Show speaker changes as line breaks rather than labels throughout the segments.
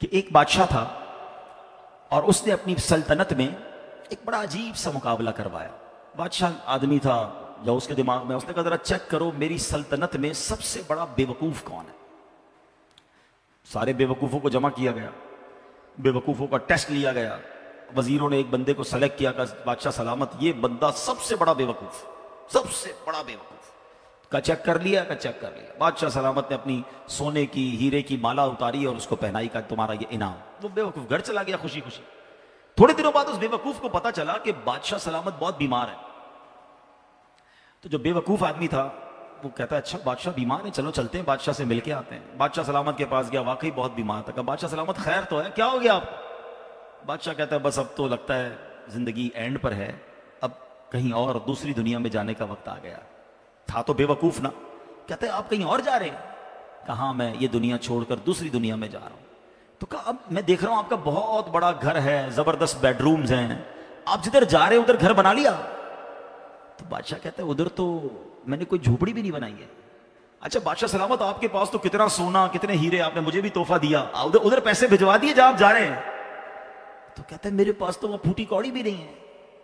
کہ ایک بادشاہ تھا اور اس نے اپنی سلطنت میں ایک بڑا عجیب سا مقابلہ کروایا. بادشاہ آدمی تھا، جو اس کے دماغ میں اس نے کہا ذرا چیک کرو میری سلطنت میں سب سے بڑا بے وقوف کون ہے. سارے بے وقوفوں کو جمع کیا گیا، بے وقوفوں کا ٹیسٹ لیا گیا. وزیروں نے ایک بندے کو سلیکٹ کیا کہ بادشاہ سلامت یہ بندہ سب سے بڑا بے وقوف، سب سے بڑا بے وقوف کا چیک کر لیا. بادشاہ سلامت نے اپنی سونے کی ہیرے کی مالا اتاری اور اس کو پہنائی کا تمہارا یہ انعام. وہ بے وقوف گھر چلا گیا خوشی خوشی. تھوڑے دنوں بعد اس بے وقوف کو پتا چلا کہ بادشاہ سلامت بہت بیمار ہے. تو جو بے وقوف آدمی تھا وہ کہتا ہے اچھا بادشاہ بیمار ہے، چلو چلتے ہیں بادشاہ سے مل کے آتے ہیں. بادشاہ سلامت کے پاس گیا، واقعی بہت بیمار تھا. کہا بادشاہ سلامت خیر تو ہے، کیا ہو گیا آپ کو؟ بادشاہ کہتا ہے بس اب تو لگتا ہے زندگی اینڈ پر ہے، اب کہیں اور دوسری دنیا میں جانے کا وقت آ گیا. تھا تو بے وقوف نا. کہتے ہیں آپ کہیں اور جا رہے ہیں؟ کہاں میں یہ دنیا چھوڑ کر دوسری دنیا میں جا رہا ہوں. تو کہا اب میں دیکھ رہا ہوں آپ کا بہت بڑا گھر ہے، زبردست بیڈ رومز ہیں، آپ جدھر جا رہے ہیں ادھر گھر بنا لیا؟ تو بادشاہ کہتا ہے ادھر تو میں نے کوئی جھوپڑی بھی نہیں بنائی ہے. اچھا بادشاہ سلامت آپ کے پاس تو کتنا سونا کتنے ہیرے آپ نے مجھے بھی تحفہ دیا، ادھر پیسے بھجوا دیے جہاں آپ جا رہے ہیں. تو کہتا ہے میرے پاس تو وہ پھوٹی کوڑی بھی نہیں ہے.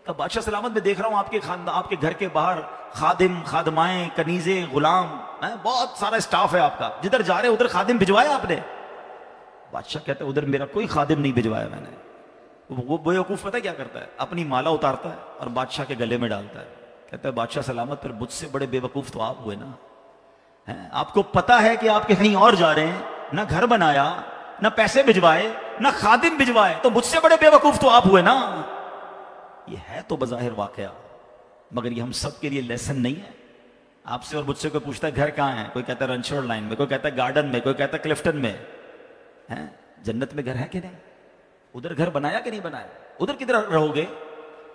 کہ بادشاہ سلامت میں دیکھ رہا ہوں آپ کے خاندان، آپ کے گھر کے باہر خادم خادمائیں کنیزیں غلام بہت سارا اسٹاف ہے آپ کا، جدھر جا رہے ادھر خادم بھجوایا آپ نے؟ بادشاہ کہتا ہے ادھر میرا کوئی خادم نہیں بھجوایا میں نے. وہ بیوقوف پتہ کیا کرتا ہے، اپنی مالا اتارتا ہے اور بادشاہ کے گلے میں ڈالتا ہے. کہتا ہے بادشاہ سلامت پھر مجھ سے بڑے بیوقوف تو آپ ہوئے نا. آپ کو پتا ہے کہ آپ کہیں اور جا رہے ہیں، نہ گھر بنایا نہ پیسے بھجوائے نہ خادم بھجوائے، تو مجھ سے بڑے بیوقوف تو آپ ہوئے نا. یہ ہے تو بظاہر واقعہ، مگر یہ ہم سب کے لیے لیسن نہیں ہے. آپ سے اور مجھ سے کوئی پوچھتا ہے گھر کہاں ہے، کوئی کہتا ہے رنچوڑ لائن میں، کوئی کہتا ہے گارڈن میں، کوئی کہتا ہے کلفٹن میں. جنت میں گھر ہے کہ نہیں؟ ادھر گھر بنایا کہ نہیں بنایا؟ ادھر کدھر رہو گے؟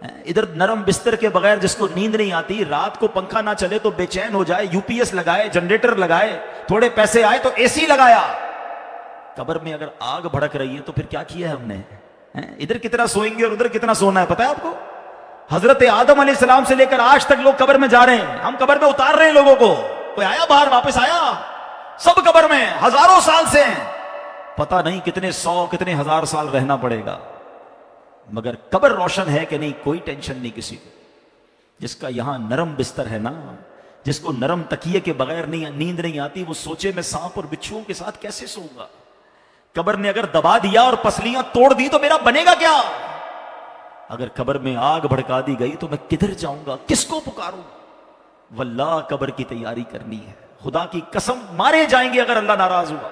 ادھر نرم بستر کے بغیر جس کو نیند نہیں آتی، رات کو پنکھا نہ چلے تو بے چین ہو جائے، یو پی ایس لگائے، جنریٹر لگائے، تھوڑے پیسے آئے تو اے سی لگایا. قبر میں اگر آگ بھڑک رہی ہے تو پھر کیا کیا ہے ہم نے؟ ادھر کتنا سوئیں گے اور ادھر کتنا سونا ہے پتا ہے آپ کو؟ حضرت آدم علیہ السلام سے لے کر آج تک لوگ قبر میں جا رہے ہیں، ہم قبر میں اتار رہے ہیں لوگوں کو. کوئی آیا باہر واپس آیا؟ سب قبر میں ہزاروں سال سے ہیں، پتہ نہیں کتنے سو کتنے ہزار سال رہنا پڑے گا. مگر قبر روشن ہے کہ نہیں کوئی ٹینشن نہیں کسی کو. جس کا یہاں نرم بستر ہے نا، جس کو نرم تکیے کے بغیر نیند نہیں آتی، وہ سوچے میں سانپ اور بچھوؤں کے ساتھ کیسے سوؤں گا. قبر نے اگر دبا دیا اور پسلیاں توڑ دی تو میرا بنے گا کیا؟ اگر قبر میں آگ بھڑکا دی گئی تو میں کدھر جاؤں گا، کس کو پکاروں؟ واللہ قبر کی تیاری کرنی ہے، خدا کی قسم مارے جائیں گے اگر اللہ ناراض ہوا.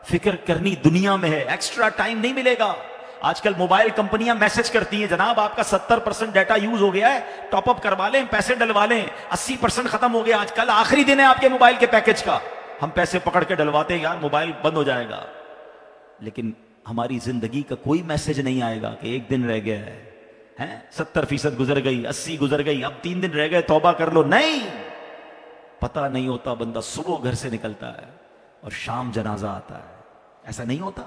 فکر کرنی دنیا میں ہے، ایکسٹرا ٹائم نہیں ملے گا. آج کل موبائل کمپنیاں میسج کرتی ہیں جناب آپ کا 70% ڈیٹا یوز ہو گیا ہے، ٹاپ اپ کروا لیں، پیسے ڈلوا لیں، 80% ختم ہو گیا. آج کل آخری دن ہے آپ کے موبائل کے پیکج کا، ہم پیسے پکڑ کے ڈلواتے ہیں یار موبائل بند ہو جائے گا. لیکن ہماری زندگی کا کوئی میسج نہیں آئے گا کہ ایک دن رہ گیا ہے، 70% گزر گئی، 80 گزر گئی، اب 3 دن رہ گئے توبہ کر لو. نہیں، پتہ نہیں ہوتا. بندہ صبح گھر سے نکلتا ہے اور شام جنازہ آتا ہے. ایسا نہیں ہوتا.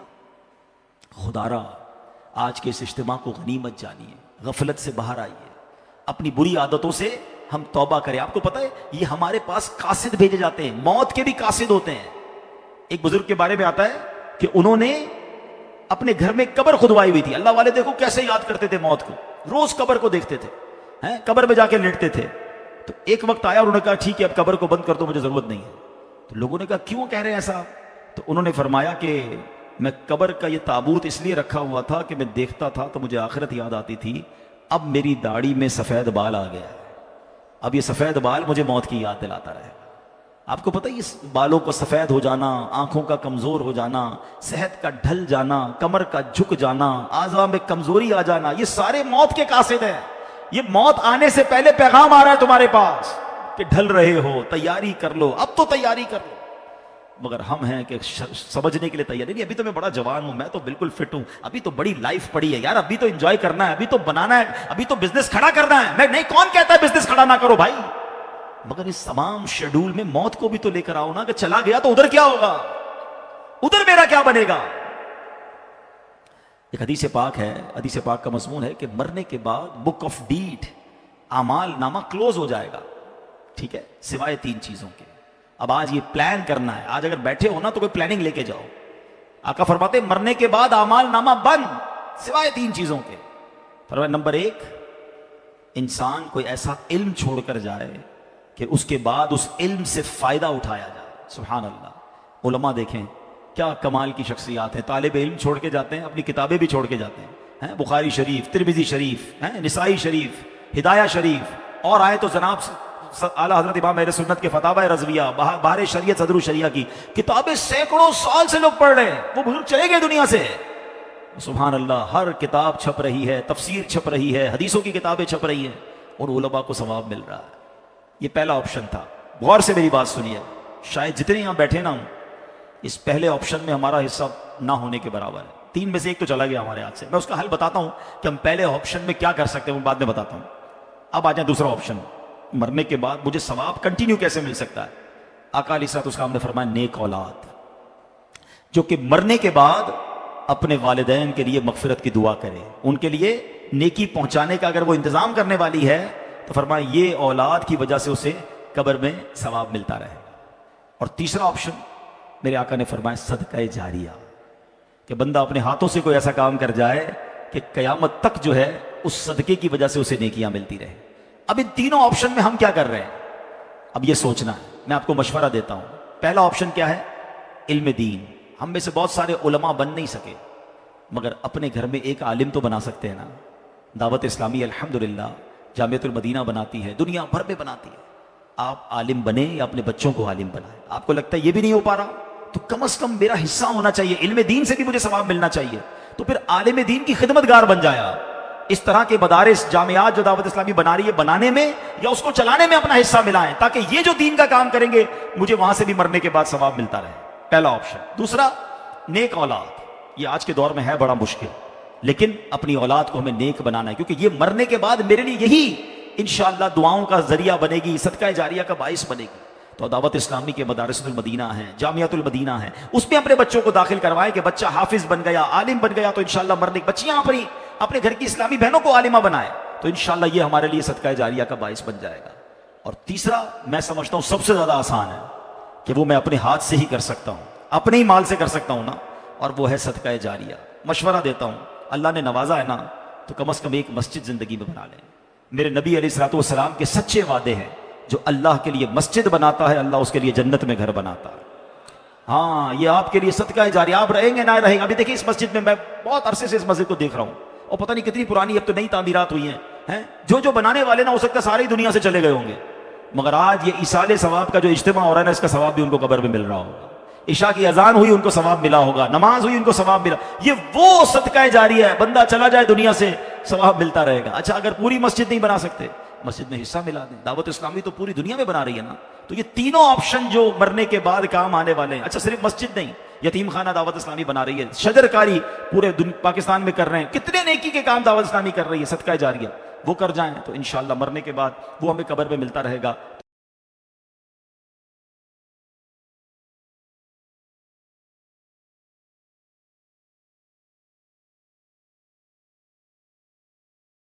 خدا را آج کے اس اجتماع کو غنیمت جانیے، غفلت سے باہر آئیے، اپنی بری عادتوں سے ہم توبہ کریں. آپ کو پتہ ہے یہ ہمارے پاس قاصد بھیجے جاتے ہیں، موت کے بھی قاصد ہوتے ہیں. ایک بزرگ کے بارے میں آتا ہے کہ انہوں نے اپنے گھر میں قبر کھدوائی ہوئی تھی. اللہ والے دیکھو کیسے یاد کرتے تھے موت کو، روز قبر کو دیکھتے تھے، قبر میں جا کے لیٹتے تھے. تو ایک وقت آیا انہوں نے کہا ٹھیک ہے اب قبر کو بند کر دو، مجھے ضرورت نہیں ہے. تو لوگوں نے کہا کیوں کہہ رہے ہیں ایسا؟ تو انہوں نے فرمایا کہ میں قبر کا یہ تابوت اس لیے رکھا ہوا تھا کہ میں دیکھتا تھا تو مجھے آخرت یاد آتی تھی. اب میری داڑھی میں سفید بال آ گیا ہے، اب یہ سفید بال مجھے موت کی یاد دلاتا رہے گا. آپ کو پتہ ہے اس بالوں کو سفید ہو جانا، آنکھوں کا کمزور ہو جانا، صحت کا ڈھل جانا، کمر کا جھک جانا، اعضاء میں کمزوری آ جانا، یہ سارے موت کے قاصد ہیں. یہ موت آنے سے پہلے پیغام آ رہا ہے تمہارے پاس کہ ڈھل رہے ہو، تیاری کر لو، اب تو تیاری کر لو. مگر ہم ہیں کہ سمجھنے کے لیے تیار نہیں. ابھی تو میں بڑا جوان ہوں، میں تو بالکل فٹ ہوں، ابھی تو بڑی لائف پڑی ہے یار، ابھی تو انجوائے کرنا ہے، ابھی تو بنانا ہے، ابھی تو بزنس کھڑا کرنا ہے. میں نہیں، کون کہتا ہے بزنس کھڑا نہ کرو بھائی؟ مگر اس تمام شیڈول میں موت کو بھی تو لے کر آؤ نا، کہ چلا گیا تو ادھر کیا ہوگا، ادھر میرا کیا بنے گا. ایک حدیث پاک ہے، حدیث پاک کا مضمون ہے کہ مرنے کے بعد بک آف ڈیڈ، اعمال نامہ کلوز ہو جائے گا. ٹھیک ہے، سوائے 3 چیزوں کے. اب آج یہ پلان کرنا ہے، آج اگر بیٹھے ہو نا تو کوئی پلاننگ لے کے جاؤ. آقا فرماتے مرنے کے بعد اعمال نامہ بند سوائے 3 چیزوں کے. فرمایا نمبر 1، انسان کوئی ایسا علم چھوڑ کر جائے کہ اس کے بعد اس علم سے فائدہ اٹھایا جائے. سبحان اللہ. علماء دیکھیں کیا کمال کی شخصیات ہیں، طالب علم چھوڑ کے جاتے ہیں، اپنی کتابیں بھی چھوڑ کے جاتے ہیں، بخاری شریف، ترمذی شریف، نسائی شریف، ہدایہ شریف، اور آئے تو جناب اعلیٰ حضرت امام اہل سنت کے فتاوی رضویہ، بہار شریعت صدر الشریعہ کی کتابیں سینکڑوں سال سے لوگ پڑھ رہے ہیں. وہ بزرگ چلے گئے دنیا سے. سبحان اللہ. ہر کتاب چھپ رہی ہے، تفسیر چھپ رہی ہے، حدیثوں کی کتابیں چھپ رہی ہیں، اور علماء کو ثواب مل رہا ہے. یہ پہلا آپشن تھا. غور سے میری بات سنیے، شاید جتنے یہاں بیٹھے نہ ہوں اس پہلے آپشن میں ہمارا حصہ نہ ہونے کے برابر ہے. 3 میں سے 1 تو چلا گیا ہمارے ہاتھ سے. میں اس کا حل بتاتا ہوں کہ ہم پہلے آپشن میں کیا کر سکتے ہیں، وہ بعد میں بتاتا ہوں. اب آ جائیں دوسرا آپشن، مرنے کے بعد مجھے ثواب کنٹینیو کیسے مل سکتا ہے. آقا علیہ الصلوۃ والسلام نے فرمایا نیک اولاد جو کہ مرنے کے بعد اپنے والدین کے لیے مغفرت کی دعا کرے، ان کے لیے نیکی پہنچانے کا اگر وہ انتظام کرنے والی ہے تو فرمایا یہ اولاد کی وجہ سے اسے قبر میں ثواب ملتا رہے. اور تیسرا آپشن میرے آقا نے فرمایا صدقہ جاریہ، کہ بندہ اپنے ہاتھوں سے کوئی ایسا کام کر جائے کہ قیامت تک جو ہے اس صدقے کی وجہ سے اسے نیکیاں ملتی رہے. اب ان تینوں آپشن میں ہم کیا کر رہے ہیں، اب یہ سوچنا ہے. میں آپ کو مشورہ دیتا ہوں. پہلا آپشن کیا ہے، علم دین. ہم میں سے بہت سارے علماء بن نہیں سکے، مگر اپنے گھر میں ایک عالم تو بنا سکتے ہیں نا. دعوت اسلامی الحمدللہ جامعۃ المدینہ بناتی ہے، دنیا بھر میں بناتی ہے. آپ عالم بنے یا اپنے بچوں کو عالم بنائیں. آپ کو لگتا ہے یہ بھی نہیں ہو پا رہا تو کم از کم میرا حصہ ہونا چاہیے، علم دین سے بھی مجھے ثواب ملنا چاہیے. تو پھر عالم دین کی خدمت گار بن جایا. اس طرح کے مدارس، جامعات جو دعوت اسلامی بنا رہی ہے، بنانے میں یا اس کو چلانے میں اپنا حصہ ملائیں، تاکہ یہ جو دین کا کام کریں گے مجھے وہاں سے بھی مرنے کے بعد ثواب ملتا رہے. پہلا آپشن. دوسرا نیک اولاد. یہ آج کے دور میں ہے بڑا مشکل، لیکن اپنی اولاد کو ہمیں نیک بنانا ہے، کیونکہ یہ مرنے کے بعد میرے لیے یہی انشاءاللہ دعاؤں کا ذریعہ بنے گی، صدقہ جاریہ کا باعث بنے گی. تو دعوت اسلامی کے مدارس المدینہ ہیں، جامعۃ المدینہ ہیں، اس میں اپنے بچوں کو داخل کروائیں کہ بچہ حافظ بن گیا، عالم بن گیا تو انشاءاللہ مرنے بچیاں اپنے گھر کی اسلامی بہنوں کو عالمہ بنائیں تو انشاءاللہ یہ ہمارے لیے صدقہ جاریہ کا باعث بن جائے گا. اور تیسرا میں سمجھتا ہوں سب سے زیادہ آسان ہے کہ وہ میں اپنے ہاتھ سے ہی کر سکتا ہوں، اپنے ہی مال سے کر سکتا ہوں نا، اور وہ ہے صدقہ جاریہ. مشورہ دیتا ہوں، اللہ نے نوازا ہے نا تو کم از کم ایک مسجد زندگی میں بنا لیں. میرے نبی علیہ الصلوۃ والسلام کے سچے وعدے ہیں، جو اللہ کے لیے مسجد بناتا ہے اللہ اس کے لیے جنت میں گھر بناتا ہے. ہاں یہ آپ کے لیے صدقہ جاریہ. آپ رہیں گے نہ رہیں گے. ابھی دیکھیں اس مسجد میں بہت عرصے سے اس مسجد کو دیکھ رہا ہوں اور پتہ نہیں کتنی پرانی، اب تو نئی تعمیرات ہوئی ہیں. جو بنانے والے نہ ہو سکتا ساری دنیا سے چلے گئے ہوں گے، مگر آج یہ ایصال ثواب کا جو اجتماع ہو رہا ہے نا، اس کا ثواب بھی ان کو قبر میں مل رہا ہوگا. عشاء کی اذان ہوئی ان کو ثواب ملا ہوگا، نماز ہوئی ان کو ثواب ملا. یہ وہ صدقہ جاریہ ہے، بندہ چلا جائے دنیا سے ثواب ملتا رہے گا. اچھا اگر پوری مسجد نہیں بنا سکتے، مسجد میں حصہ ملا دیں. دعوت اسلامی تو پوری دنیا میں بنا رہی ہے نا. تو یہ تینوں آپشن جو مرنے کے بعد کام آنے والے ہیں. اچھا صرف مسجد نہیں، یتیم خانہ دعوت اسلامی بنا رہی ہے، شجر کاری پورے پاکستان میں کر رہے ہیں، کتنے نیکی کے کام دعوت اسلامی کر رہی ہے، صدقہ جاریہ وہ کر جائیں تو انشاءاللہ مرنے کے بعد وہ ہمیں قبر میں ملتا رہے گا.